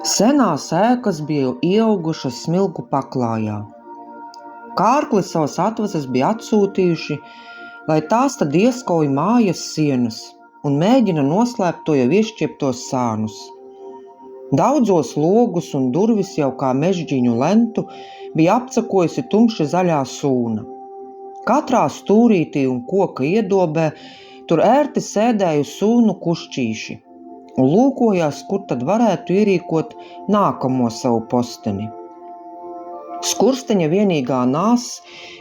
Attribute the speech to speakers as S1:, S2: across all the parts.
S1: Senās ēkas bija ieaugušas smilgu paklājā. Kārkli savas atvases bija atsūtījuši, lai tās tad ieskauj mājas sienas un mēģina noslēpt to jau iešķieptos sānus. Daudzos logus un durvis jau kā mežģīņu lentu bija apcakojusi tumši zaļā sūna. Katrā stūrītī un koka iedobē tur ērti sēdēja sūnu kušķīši un lūkojās, kur tad varētu ierīkot nākamo savu posteni. Skursteņa vienīgā nāss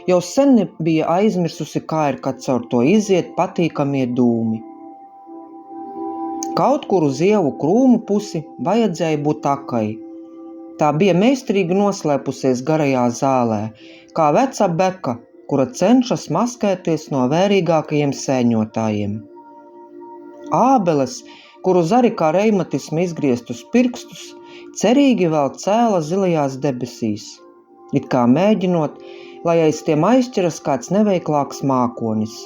S1: jau sen bija aizmirsusi, kā ir, kad caur to iziet patīkamie dūmi. Kaut kur uz ievu krūmu pusi vajadzēja būt akai. Tā bija meistarīgi noslēpusies garajā zālē, kā veca beka, kura cenšas maskēties no vērīgākajiem sēņotājiem. Ābeles, kuru zari kā reimatismu izgrieztus pirkstus, cerīgi vēl cēla zilajās debesīs, it kā mēģinot, lai aiz tiem aizķeras kāds neveiklāks mākonis.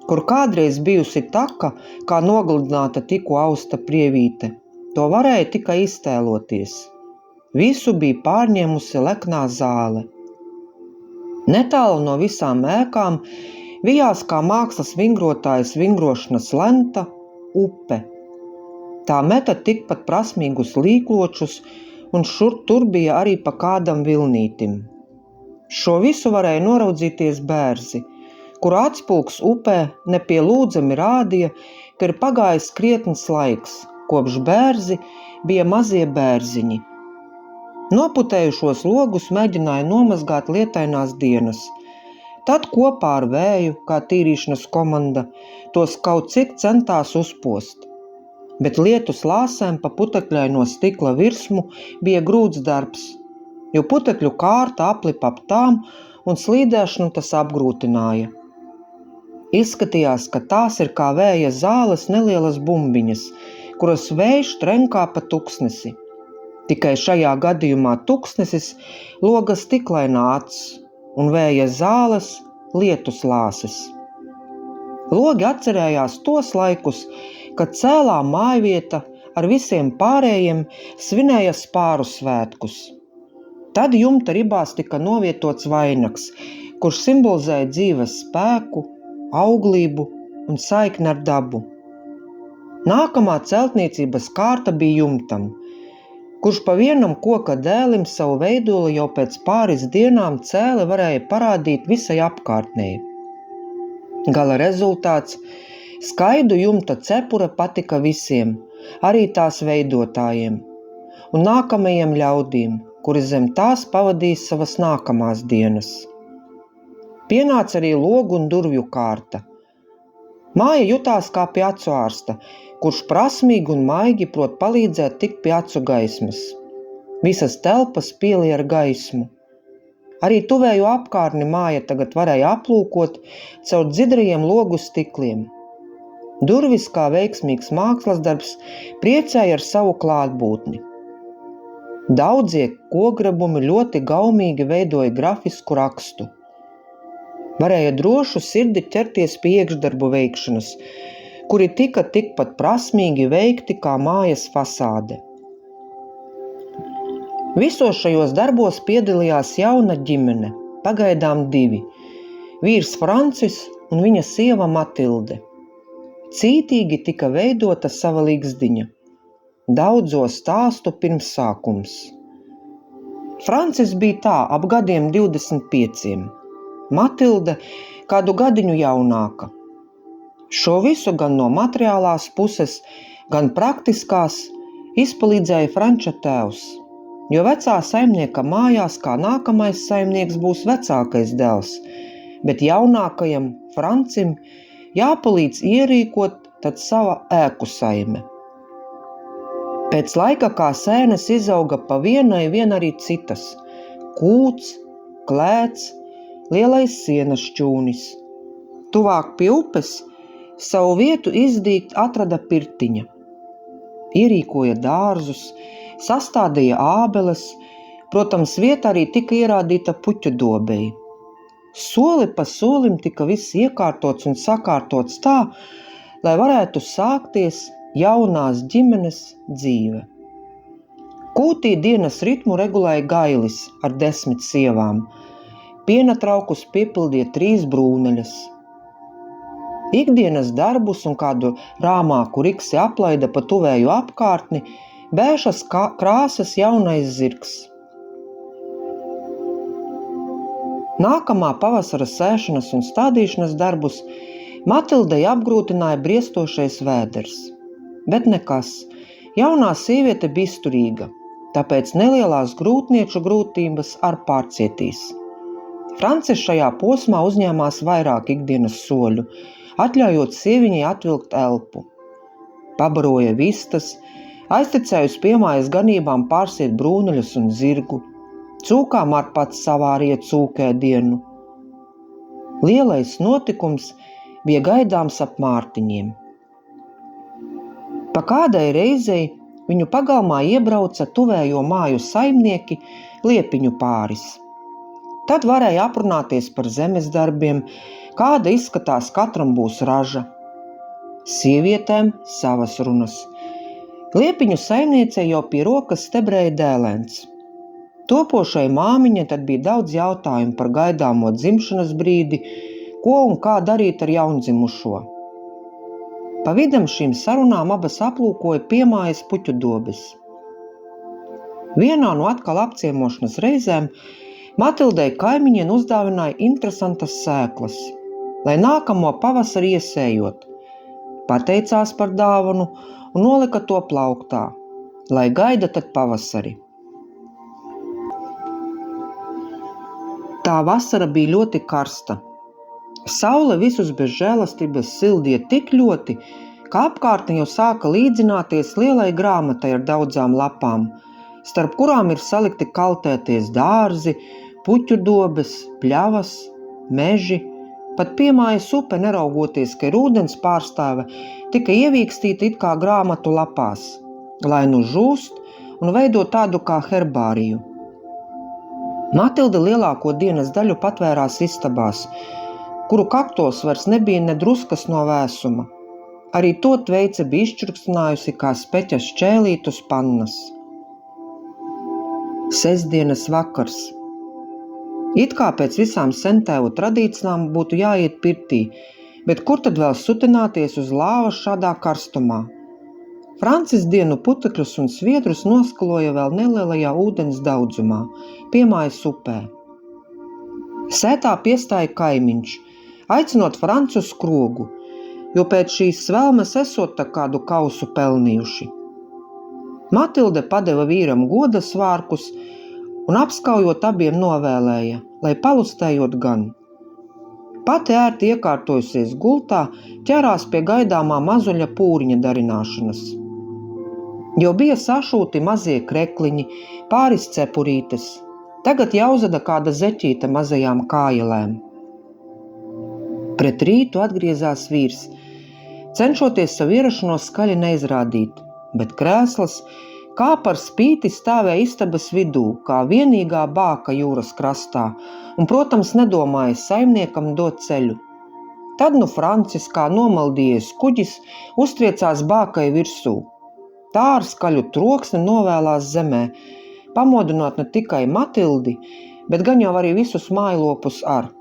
S1: Kur kādreiz bijusi taka, kā nogludināta tikko austa prievīte, to varēja tikai iztēloties. Visu bija pārņēmusi leknā zāle. Netālu no visām ēkām vijās kā mākslas vingrotājas vingrošanas lenta upe. Tā meta tikpat prasmīgus līkločus, un šur tur bija arī pa kādam vilnītim. Šo visu varēja noraudzīties bērzi, kuru atspulks upē nepielūdzami rādīja, ka ir pagājis krietns laiks, kopš bērzi bija mazie bērziņi. Noputējušos logus mēģināja nomazgāt lietainās dienas. Tad kopā ar vēju, kā tīrīšanas komanda, tos kaut cik centās uzpost. Bet lietus lāsēm pa putekļaino stikla virsmu bija grūts darbs, jo putekļu kārta aplipa ap tām un slīdēšanu tas apgrūtināja. Izskatījās, ka tās ir kā vēja zāles nelielas bumbiņas, kuras vējš trenkā pa tuksnesi. Tikai šajā gadījumā tuksnesis loga stiklainā acis un vēja zāles lietus lāses. Logi atcerējās tos laikus, kad cēlā mājvieta ar visiem pārējiem svinēja spāru svētkus. Tad jumta ribās tika novietots vainags, kurš simbolizēja dzīves spēku, auglību un saikni ar dabu. Nākamā celtniecības kārta bija jumtam, kurš pa vienam koka dēlim savu veidoli jau pēc pāris dienām cēli varēja parādīt visai apkārtnei. Gala rezultāts – skaidu jumta cepura patika visiem, arī tās veidotājiem, un nākamajiem ļaudīm, kuri zem tās pavadīs savas nākamās dienas. Pienāca arī logu un durvju kārta. Māja jutās kā pie acu ārsta, kurš prasmīgi un maigi prot palīdzēt tikt pie acu gaismas. Visas telpas pielija ar gaismu. Arī tuvējo apkārtni māja tagad varēja aplūkot caur dzidrajiem logu stikliem. Durvis, kā veiksmīgs mākslas darbs, priecēja ar savu klātbūtni. Daudzie kogrebumi ļoti gaumīgi veidoja grafisku rakstu. Varēja drošu sirdi ķerties pie iekšdarbu veikšanas, kuri tika tikpat prasmīgi veikti kā mājas fasāde. Visos šajos darbos piedalījās jauna ģimene, pagaidām 2, vīrs Francis un viņa sieva Matilde. Cītīgi tika veidota sava ligzdiņa, daudzo stāstu pirmsākums. Francis bija tā ap gadiem 25, Matilde kādu gadiņu jaunāka. Šo visu gan no materiālās puses, gan praktiskās izpalīdzēja Franča tēvs, jo vecā saimnieka mājās kā nākamais saimnieks būs vecākais dēls, bet jaunākajam Francim jāpalīdz ierīkot tad sava ēku saime. Pēc laika kā sēnes izauga pa vienai vien arī citas – kūts, klēts, lielais sienas šķūnis. Tuvāk pie upes savu vietu izdīgt atrada pirtiņa. Ierīkoja dārzus, sastādīja ābeles, protams, vieta arī tika ierādīta puķu dobei. Soli pa solim tika viss iekārtots un sakārtots tā, lai varētu sākties jaunās ģimenes dzīve. Kūtī dienas ritmu regulēja Gailis ar 10 sievām. Piena traukus piepildīja 3 brūneļas. Ikdienas darbus un kādu rāmāku riksi aplaida pa tuvēju apkārtni bēšas krāsas jaunais zirgs. Nākamā pavasara sēšanas un stādīšanas darbus Matildei apgrūtināja briestošais vēders. Bet nekas, jaunā sieviete bija izturīga, tāpēc nelielās grūtnieču grūtības ar pārcietīs. Francis šajā posmā uzņēmās vairāk ikdienas soļu, atļaujot sieviņai atvilkt elpu. Pabaroja vistas, aiztecēja uz piemājas ganībām pārsiet brūneļus un zirgu, cūkām ar pats savārīja cūkēdienu. Lielais notikums bija gaidāms ap Mārtiņiem. Pa kādai reizei viņu pagalmā iebrauca tuvējo māju saimnieki Liepiņu pāris. Tad varēja aprunāties par zemes darbiem, kāda izskatās katram būs raža. Sievietēm savas runas. Liepiņu saimniecei jau pie rokas stebrēja dēlēns. Topošai māmiņai tad bija daudz jautājumu par gaidāmo dzimšanas brīdi, ko un kā darīt ar jaundzimušo. Pa vidam šīm sarunām abas aplūkoja piemājas puķu dobes. Vienā no atkal apciemošanas reizēm Matildei kaimiņien uzdāvināja interesantas sēklas, lai nākamo pavasari iesējot. Pateicās par dāvanu un nolika to plauktā, lai gaida tad pavasari. Tā vasara bija ļoti karsta. Saule visus bez žēlastības sildīja tik ļoti, ka apkārtne jau sāka līdzināties lielai grāmatai ar daudzām lapām, starp kurām ir salikti kaltēties dārzi, puķu dobes, pļavas, meži, pat piemājas upe, neraugoties, ka ir ūdens pārstāve, tika ievīkstīta it kā grāmatu lapās, lai nu žūst un veido tādu kā herbāriju. Matilde lielāko dienas daļu patvērās istabās, kuru kaktos vairs nebija ne druskas no vēsuma. Arī to tveice bija izčurkstinājusi kā speķas šķēlītus pannas. Sestdienas vakars. It kā pēc visām sentēvu tradīcijām būtu jāiet pirtī, bet kur tad vēl sutināties uz lāvas šādā karstumā? Francis dienu putekļus un sviedrus noskaloja vēl nelielajā ūdens daudzumā, piemājas upē. Sētā piestāja kaimiņš, aicinot Francu uz krogu, jo pēc šīs svelmes esot tā kādu kausu pelnījuši. Matilde padeva vīram goda svārkus un apskaujot abiem novēlēja, lai palustējot gan. Pati ērti iekārtojusies gultā, ķerās pie gaidāmā mazuļa pūriņa darināšanas. Jau bija sašūti mazie krekliņi, pāris cepurītes, tagad jāuzada kāda zeķīte mazajām kājelēm. Pret rītu atgriezās vīrs, cenšoties savu ierašanos skaļi neizrādīt, bet krēsls kā par spīti stāvēja istabas vidū, kā vienīgā bāka jūras krastā, un, protams, nedomāja saimniekam dot ceļu. Tad nu Francis, kā nomaldījies kuģis, uztriecās bākai virsū. Tā ar skaļu troksni novēlās zemē, pamodinot ne tikai Matildi, bet gan jau arī visus mājlopus ar.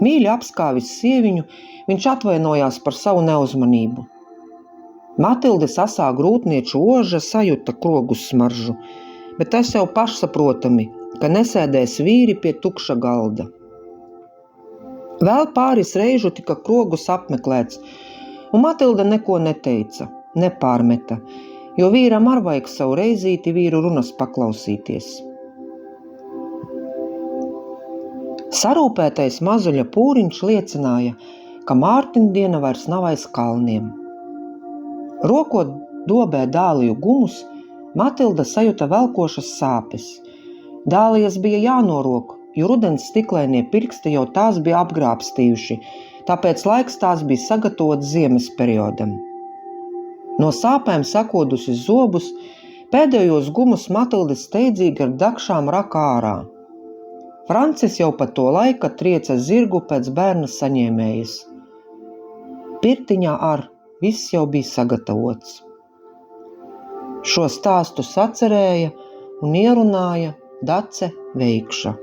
S1: Mīļi apskāvis sieviņu, viņš atvainojās par savu neuzmanību. Matilde sasā grūtnieču oža sajuta krogu smaržu, bet tas jau pašsaprotami, ka nesēdēs vīri pie tukša galda. Vēl pāris reižu tika krogus apmeklēts, un Matilde neko neteica, nepārmeta, jo vīram ar vajag savu reizīti vīru runas paklausīties. Sarūpētais mazuļa pūriņš liecināja, ka Mārtiņdiena vairs nav aiz kalniem. Rokot dobē dāliju gumus, Matilda sajuta velkošas sāpes. Dālijas bija jānorok, jo rudens stiklainie pirksti jau tās bija apgrābstījuši, tāpēc laiks tās bija sagatavots ziemas periodam. No sāpēm sakodusi zobus, pēdējos gumus Matilde steidzīgi ar dakšām raka ārā. Francis jau pa to laika trieca zirgu pēc bērna saņēmējas. Pirtiņā ar viss jau bija sagatavots. Šo stāstu sacerēja un ierunāja Dace Veikša.